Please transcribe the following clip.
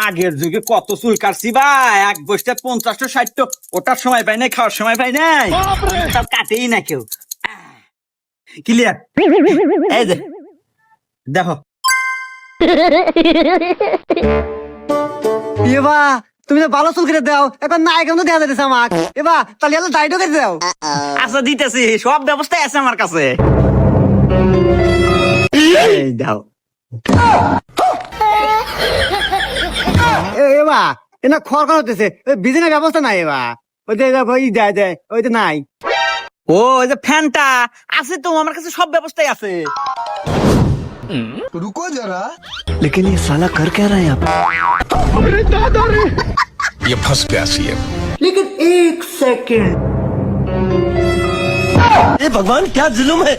আগের যুগে কত চুল কাটছি ভাই, এক বসতে 50 60, ওটার সময় পাই নাই, খাওয়ার সময় পাই নাই, সব কাটেই না কেউ। ক্লিয়ার? এই যে দেখো। এবা তুমি তো ভালো চুল কেটে দাও, এখন না এখন তো দেওয়া যাচ্ছে আমাক। এবা তাহলে এলো দাড়িও কেটে দাও। আচ্ছা দিতেছি, সব ব্যবস্থাই আছে আমার কাছে। এই দাও। এবা এনা খড় খড় হতেছে, বিজনেস ব্যবস্থা নাই। এবা ওই যে ওই দেয় দেয় ওই তো নাই। ও ওই যে ফ্যানটা আছে তো আমার কাছে, সব ব্যবস্থাই আছে। रुको जरा। लेकिन ये साला कर क्या रहा है यहाँ पे? ये फंस गया सीएम। लेकिन एक सेकंड, भगवान क्या जुल्म है।